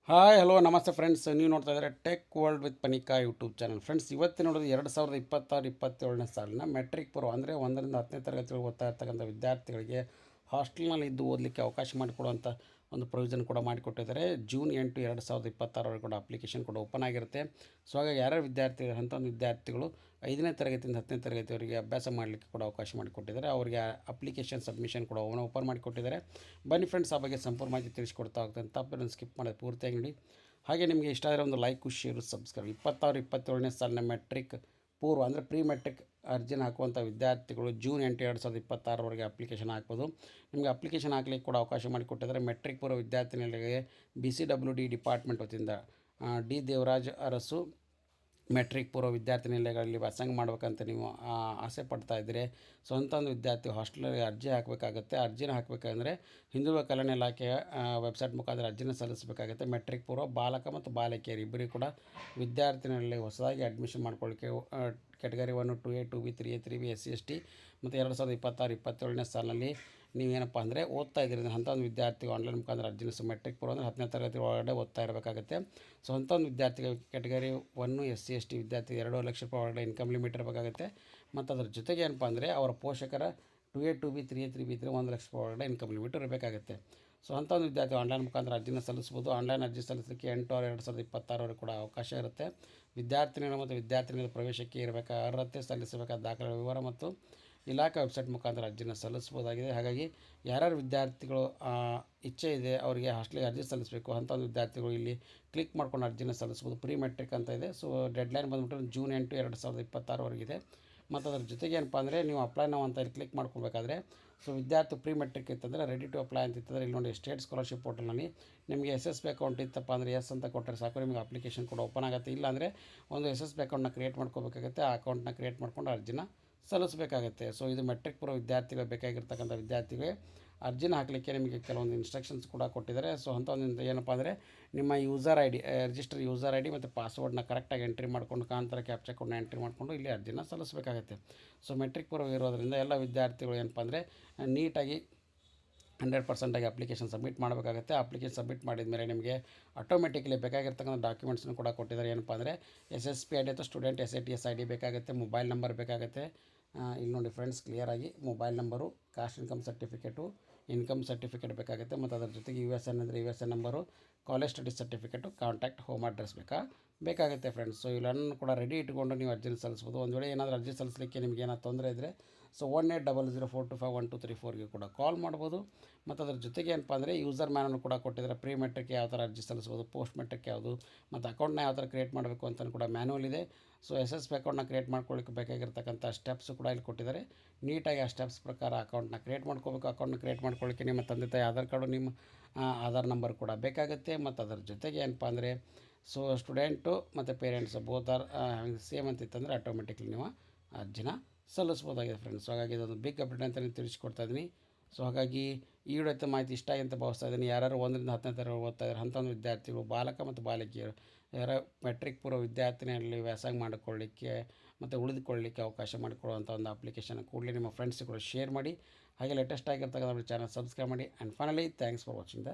Hi hello ನಮಸ್ತೆ friends, ನೀವು ನೋಡ್ತಾ ಇದ್ದಾರೆ tech world with Panika YouTube channel. Friends, ಇವತ್ತು ನೋಡೋದು 2026-27ನೇ ಸಾಲಿನ ಮೆಟ್ರಿಕ್ ಪೂರ್ವ ಅಂದರೆ 1ರಿಂದ 10ನೇ ತರಗತಿಗಳು ಓದ್ತಾ ಇರ್ತಕ್ಕಂಥ ವಿದ್ಯಾರ್ಥಿಗಳಿಗೆ ಹಾಸ್ಟೆಲ್ನಲ್ಲಿ ಇದ್ದು ಓದಲಿಕ್ಕೆ ಅವಕಾಶ ಮಾಡಿಕೊಡುವಂಥ ಒಂದು ಪ್ರೊವಿಷನ್ ಕೂಡ ಮಾಡಿಕೊಟ್ಟಿದ್ದಾರೆ. ಜೂನ್ 8, 2026 ಕೂಡ ಅಪ್ಲಿಕೇಶನ್ ಕೂಡ ಓಪನ್ ಆಗಿರುತ್ತೆ. ಸೊ ಹಾಗಾಗಿ ಯಾರ್ಯಾರು ವಿದ್ಯಾರ್ಥಿಗಳು ಅಂಥ ಒಂದು ವಿದ್ಯಾರ್ಥಿಗಳು 5ನೇ ತರಗತಿಯಿಂದ 10ನೇ ತರಗತಿಯವರಿಗೆ ಅಭ್ಯಾಸ ಮಾಡಲಿಕ್ಕೆ ಕೂಡ ಅವಕಾಶ ಮಾಡಿಕೊಟ್ಟಿದ್ದಾರೆ. ಅವರಿಗೆ ಅಪ್ಲಿಕೇಶನ್ ಸಬ್ಮಿಷನ್ ಕೂಡ ಓಪನ್ ಮಾಡಿಕೊಟ್ಟಿದ್ದಾರೆ. ಬನ್ನಿ ಫ್ರೆಂಡ್ಸ್, ಆ ಬಗ್ಗೆ ಸಂಪೂರ್ಣ ಮಾಹಿತಿ ತಿಳಿಸ್ಕೊಡ್ತಾ ಹೋಗ್ತಾನೆ. ತಪ್ಪನ್ನು ಸ್ಕಿಪ್ ಮಾಡೋದು ಪೂರ್ತಿಯಾಗಿ ನೋಡಿ. ಹಾಗೆ ನಿಮಗೆ ಇಷ್ಟ ಆದರೆ ಒಂದು ಲೈಕ್, ಶೇರು, ಸಬ್ಸ್ಕ್ರೈಬ್. 27ನೇ ಸಾಲಿನ ಮೆಟ್ರಿಕ್ ಪೂರ್ವ ಅಂದರೆ ಪ್ರೀ ಮೆಟ್ರಿಕ್ ಅರ್ಜಿನ ಹಾಕುವಂಥ ವಿದ್ಯಾರ್ಥಿಗಳು ಜೂನ್ 8, 2026 ಅಪ್ಲಿಕೇಶನ್ ಹಾಕ್ಬೋದು. ನಿಮಗೆ ಅಪ್ಲಿಕೇಶನ್ ಹಾಕಲಿಕ್ಕೆ ಕೂಡ ಅವಕಾಶ ಮಾಡಿಕೊಟ್ಟಿದ್ದಾರೆ. ಮೆಟ್ರಿಕ್ ಪೂರ್ವ ವಿದ್ಯಾರ್ಥಿನಿಗಳಿಗೆ BCWD ಡಿಪಾರ್ಟ್ಮೆಂಟ್ ವತಿಯಿಂದ ಡಿ ದೇವರಾಜ್ ಅರಸು ಮೆಟ್ರಿಕ್ ಪೂರ್ವ ವಿದ್ಯಾರ್ಥಿ ನಿಲಯಗಳಲ್ಲಿ ವ್ಯಾಸಂಗ ಮಾಡ್ಬೇಕಂತ ನೀವು ಆಸೆ ಪಡ್ತಾ ಇದ್ದೀರಿ. ಸೊ ಅಂಥ ಒಂದು ವಿದ್ಯಾರ್ಥಿ ಹಾಸ್ಟೆಲ್ಗೆ ಅರ್ಜಿ ಹಾಕಬೇಕಾಗುತ್ತೆ. ಅರ್ಜಿನ ಹಾಕಬೇಕಂದ್ರೆ ಹಿಂದುಳಿದ ಕಲ್ಯಾಣ ಇಲಾಖೆಯ ವೆಬ್ಸೈಟ್ ಮುಖಾಂತರ ಅರ್ಜಿನ ಸಲ್ಲಿಸಬೇಕಾಗುತ್ತೆ. ಮೆಟ್ರಿಕ್ ಪೂರ್ವ ಬಾಲಕ ಮತ್ತು ಬಾಲಕಿಯರು ಇಬ್ಬರಿಗೂ ಕೂಡ ವಿದ್ಯಾರ್ಥಿನಿಲಯದಲ್ಲಿ ಹೊಸದಾಗಿ ಅಡ್ಮಿಷನ್ ಮಾಡ್ಕೊಳ್ಳಿಕ್ಕೆ category 1, 2A, 2B, 3A, 3B SC ST ಮತ್ತು 2026-27ನೇ ಸಾಲಿನಲ್ಲಿ ನೀವೇನಪ್ಪ ಅಂದರೆ ಓದ್ತಾ ಇದ್ದೀರಿ ಅಂಥ ಒಂದು ವಿದ್ಯಾರ್ಥಿಗಳು ಆನ್ಲೈನ್ ಮುಖಾಂತರ ಅರ್ಜಿನ ಮೆಟ್ರಿಕ್ ಪೂರ್ವ ಅಂದರೆ 10ನೇ ತರಗತಿ ಒಳಗಡೆ ಓದ್ತಾ ಇರಬೇಕಾಗುತ್ತೆ. ಸೊ ಅಂಥ ಒಂದು ವಿದ್ಯಾರ್ಥಿಗಳು ಕ್ಯಾಟಗರಿ 1 SC ST ವಿದ್ಯಾರ್ಥಿ 2 ಲಕ್ಷ ರೂಪಾಯಿ ಒಳಗಡೆ ಇನ್ಕಮ್ ಲಿಮಿಟ್ ಇರಬೇಕಾಗುತ್ತೆ. ಮತ್ತು ಅದ್ರ ಜೊತೆಗೆ ಏನಪ್ಪ ಅಂದರೆ ಅವರ ಪೋಷಕರ 2A, 2B, 3A, 3B 1 lakh ರೂಪಾಯಿ ಒಳಗಡೆ ಇನ್ಕಮ್ ಲಿಮಿಟ್ ಇರಬೇಕಾಗುತ್ತೆ. ಸೊ ಅಂಥ ಒಂದು ವಿದ್ಯಾರ್ಥಿ ಆನ್ಲೈನ್ ಮುಖಾಂತರ ಅರ್ಜಿನ ಸಲ್ಲಿಸ್ಬೋದು. ಆನ್ಲೈನ್ ಅರ್ಜಿ ಸಲ್ಲಿಸಲಿಕ್ಕೆ 8/6/2026 ಕೂಡ ಅವಕಾಶ ಇರುತ್ತೆ. ವಿದ್ಯಾರ್ಥಿನಿಗಳು ಮತ್ತು ವಿದ್ಯಾರ್ಥಿನಿಗಳ ಪ್ರವೇಶಕ್ಕೆ ಅರ್ಹತೆ ಸಲ್ಲಿಸಬೇಕಾದ ದಾಖಲೆಗಳ ವಿವರ ಮತ್ತು ಇಲಾಖೆ ವೆಬ್ಸೈಟ್ ಮುಖಾಂತರ ಅರ್ಜಿನ ಸಲ್ಲಿಸ್ಬೋದಾಗಿದೆ. ಹಾಗಾಗಿ ಯಾರ್ಯಾರು ವಿದ್ಯಾರ್ಥಿಗಳು ಇಚ್ಛೆ ಇದೆ ಅವರಿಗೆ ಹಾಸ್ಟೆಲ್ಗೆ ಅರ್ಜಿ ಸಲ್ಲಿಸಬೇಕು ಅಂಥ ಒಂದು ವಿದ್ಯಾರ್ಥಿಗಳು ಇಲ್ಲಿ ಕ್ಲಿಕ್ ಮಾಡ್ಕೊಂಡು ಅರ್ಜಿನ ಸಲ್ಲಿಸ್ಬೋದು. ಪ್ರೀ ಮೆಟ್ರಿಕ್ ಅಂತ ಇದೆ. ಸೊ ಡೆಡ್ಲೈನ್ ಬಂದುಬಿಟ್ಟು ಜೂನ್ 8, 2026 ಮತ್ತು ಅದ್ರ ಜೊತೆಗೆ ಏನಪ್ಪ ಅಂದರೆ ನೀವು ಅಪ್ಲೈ ನಾವು ಅಂತ ಇಲ್ಲಿ ಕ್ಲಿಕ್ ಮಾಡ್ಕೊಳ್ಬೇಕಾದ್ರೆ ಸೊ ವಿದ್ಯಾರ್ಥಿ ಪ್ರೀ ಮೆಟ್ರಿಕ್ ಇತ್ತಂದರೆ ರೆಡಿ ಟು ಅಪ್ಲೈ ಅಂತ ಇತ್ತಂದರೆ ಇಲ್ಲಿ ನೋಡಿ ಸ್ಟೇಟ್ ಸ್ಕಾಲರ್ಶಿಪ್ ಪೋರ್ಟಲ್ನಲ್ಲಿ ನಿಮಗೆ SSB ಅಕೌಂಟ್ ಇತ್ತಪ್ಪ ಅಂದರೆ ಎಸ್ ಅಂತ ಕೊಟ್ಟರೆ ಸಾಕು, ನಿಮಗೆ ಅಪ್ಲಿಕೇಶನ್ ಕೂಡ ಓಪನ್ ಆಗುತ್ತೆ. ಇಲ್ಲಾಂದರೆ ಒಂದು SSB ಅಕೌಂಟ್ನ ಕ್ರಿಯೇಟ್ ಮಾಡ್ಕೋಬೇಕಾಗುತ್ತೆ. ಆ ಅಕೌಂಟ್ನ ಕ್ರಿಯೇಟ್ ಮಾಡ್ಕೊಂಡು ಅರ್ಜಿನ ಸಲ್ಲಿಸಬೇಕಾಗುತ್ತೆ. ಸೊ ಇದು ಮೆಟ್ರಿಕ್ ಪೂರ್ವ ವಿದ್ಯಾರ್ಥಿಗಳು ಬೇಕಾಗಿರ್ತಕ್ಕಂಥ ವಿದ್ಯಾರ್ಥಿಗಳಿಗೆ ಅರ್ಜಿನ ಹಾಕಲಿಕ್ಕೆ ನಿಮಗೆ ಕೆಲವೊಂದು ಇನ್ಸ್ಟ್ರಕ್ಷನ್ಸ್ ಕೂಡ ಕೊಟ್ಟಿದ್ದಾರೆ. ಸೊ ಅಂಥ ಒಂದು ಏನಪ್ಪ ಅಂದರೆ ನಿಮ್ಮ user ID register user ID ಮತ್ತು ಪಾಸ್ವರ್ಡ್ನ ಕರೆಕ್ಟಾಗಿ ಎಂಟ್ರಿ ಮಾಡಿಕೊಂಡು ಕಾಂತರ ಕ್ಯಾಪ್ಚಾ ಕೋಡ್ನ ಎಂಟ್ರಿ ಮಾಡಿಕೊಂಡು ಇಲ್ಲಿ ಅರ್ಜಿನ ಸಲ್ಲಿಸಬೇಕಾಗುತ್ತೆ. ಸೊ ಮೆಟ್ರಿಕ್ ಪೂರ್ವ ಇರೋದರಿಂದ ಎಲ್ಲ ವಿದ್ಯಾರ್ಥಿಗಳು ಏನಪ್ಪ ಅಂದರೆ ನೀಟಾಗಿ 100% ಅಪ್ಲಿಕೇಶನ್ ಸಬ್ಮಿಟ್ ಮಾಡಬೇಕಾಗುತ್ತೆ. ಅಪ್ಲಿಕೇಶನ್ ಸಬ್ಮಿಟ್ ಮಾಡಿದ ಮೇಲೆ ನಿಮಗೆ ಆಟೋಮೆಟಿಕಲಿ ಬೇಕಾಗಿರ್ತಕ್ಕಂಥ ಡಾಕ್ಯುಮೆಂಟ್ಸ್ನು ಕೂಡ ಕೊಟ್ಟಿದ್ದಾರೆ. ಏನಪ್ಪ ಅಂದರೆ SSP ID ಅಥವಾ ಸ್ಟೂಡೆಂಟ್ SATS ID ಬೇಕಾಗುತ್ತೆ. ಮೊಬೈಲ್ ನಂಬರ್ ಬೇಕಾಗುತ್ತೆ. ಇಲ್ಲಿ ನೋಡಿ ಫ್ರೆಂಡ್ಸ್, ಕ್ಲಿಯರಾಗಿ mobile number, caste income certificate ಬೇಕಾಗುತ್ತೆ. ಮತ್ತು ಅದರ ಜೊತೆಗೆ USN ಅಂದರೆ USN number, college study certificate, contact, home address ಬೇಕಾಗುತ್ತೆ ಫ್ರೆಂಡ್ಸ್. ಸೊ ಇವೆಲ್ಲನೂ ಕೂಡ ರೆಡಿ ಇಟ್ಕೊಂಡು ನೀವು ಅರ್ಜಿನ ಸಲ್ಲಿಸ್ಬೋದು. ಒಂದು ವೇಳೆ ಏನಾದರೂ ಅರ್ಜಿ ಸಲ್ಲಿಸಲಿಕ್ಕೆ ನಿಮಗೆ ಏನಾದ್ರು ತೊಂದರೆ ಇದ್ದರೆ ಸೊ 1800425123 ಕೂಡ ಕಾಲ್ ಮಾಡ್ಬೋದು. ಮತ್ತು ಅದ್ರ ಜೊತೆಗೆ ಏನಪ್ಪ ಅಂದರೆ ಯೂಸರ್ ಮ್ಯಾನನ್ನು ಕೂಡ ಕೊಟ್ಟಿದ್ದಾರೆ. ಪ್ರೀ ಮೆಟ್ರಿಕ್ ಯಾವ ಥರ ಅರ್ಜಿ ಸಲ್ಲಿಸ್ಬೋದು, ಪೋಸ್ಟ್ ಮೆಟ್ರಿಕ್ ಯಾವುದು, ಮತ್ತು ಅಕೌಂಟ್ನ ಯಾವ ಥರ ಕ್ರಿಯೇಟ್ ಮಾಡಬೇಕು ಅಂತಲೂ ಕೂಡ ಮ್ಯಾನ್ಯುವಲ್ ಇದೆ. ಸೊ SSB ಅಕೌಂಟ್ನ ಕ್ರಿಯೇಟ್ ಮಾಡ್ಕೊಳ್ಳಿಕ್ಕೆ ಬೇಕಾಗಿರ್ತಕ್ಕಂಥ ಸ್ಟೆಪ್ಸು ಕೂಡ ಇಲ್ಲಿ ಕೊಟ್ಟಿದ್ದಾರೆ. ನೀಟಾಗಿ ಆ ಸ್ಟೆಪ್ಸ್ ಪ್ರಕಾರ ಅಕೌಂಟ್ನ ಕ್ರಿಯೇಟ್ ಮಾಡ್ಕೋಬೇಕು. ಅಕೌಂಟ್ನ ಕ್ರಿಯೇಟ್ ಮಾಡ್ಕೊಳ್ಳಿಕ್ಕೆ ನಿಮ್ಮ ತಂದೆ ತಾಯಿ ಆಧಾರ್ ಕಾರ್ಡು, ನಿಮ್ಮ ಆಧಾರ್ ನಂಬರ್ ಕೂಡ ಬೇಕಾಗುತ್ತೆ. ಮತ್ತು ಅದರ ಜೊತೆಗೆ ಏನಪ್ಪ ಅಂದರೆ ಸೊ ಸ್ಟೂಡೆಂಟು ಮತ್ತು ಪೇರೆಂಟ್ಸ್ ಬೋತ್ ಆರ್ ಸೇಮ್ ಅಂತಿತ್ತಂದರೆ ಆಟೋಮೆಟಿಕ್ಲಿ ನೀವು ಅರ್ಜಿನ ಸಲ್ಲಿಸ್ಬೋದಾಗಿದೆ ಫ್ರೆಂಡ್ಸ್. ಸೊ ಹಾಗಾಗಿ ಇದೊಂದು ಬಿಗ್ ಅಪ್ಡೇಟ್ ಅಂತ ನೀವು ತಿಳಿಸ್ಕೊಡ್ತಾ ಇದ್ದೀನಿ. ಸೊ ಹಾಗಾಗಿ ಈ ವಿಡಿಯೋ ಮಾಹಿತಿ ಇಷ್ಟ ಆಗಿ ಅಂತ ಭಾವಿಸ್ತಾ ಇದ್ದೀನಿ. ಯಾರು 1ರಿಂದ 10ನೇ ತರಗತಿ ಓದ್ತಾ ಇದ್ದಾರೆ ಅಂಥ ಒಂದು ವಿದ್ಯಾರ್ಥಿಗಳು, ಬಾಲಕ ಮತ್ತು ಬಾಲಕಿಯರು ಯಾರು ಮೆಟ್ರಿಕ್ ಪೂರ್ವ ವಿದ್ಯಾರ್ಥಿನಿಯಲ್ಲಿ ವ್ಯಾಸಂಗ ಮಾಡಿಕೊಳ್ಳಿಕ್ಕೆ ಮತ್ತು ಉಳಿದುಕೊಳ್ಳಲಿಕ್ಕೆ ಅವಕಾಶ ಮಾಡಿಕೊಡುವಂಥ ಒಂದು ಅಪ್ಲಿಕೇಶನ್ ಕೂಡಲೇ ನಿಮ್ಮ ಫ್ರೆಂಡ್ಸ್ ಕೂಡ ಶೇರ್ ಮಾಡಿ. ಹಾಗೆ ಲೇಟೆಸ್ಟ್ ಆಗಿರ್ತಕ್ಕಂಥ ಚಾನಲ್ ಸಬ್ಸ್ಕ್ರೈಬ್ ಮಾಡಿ. And finally thanks for watching the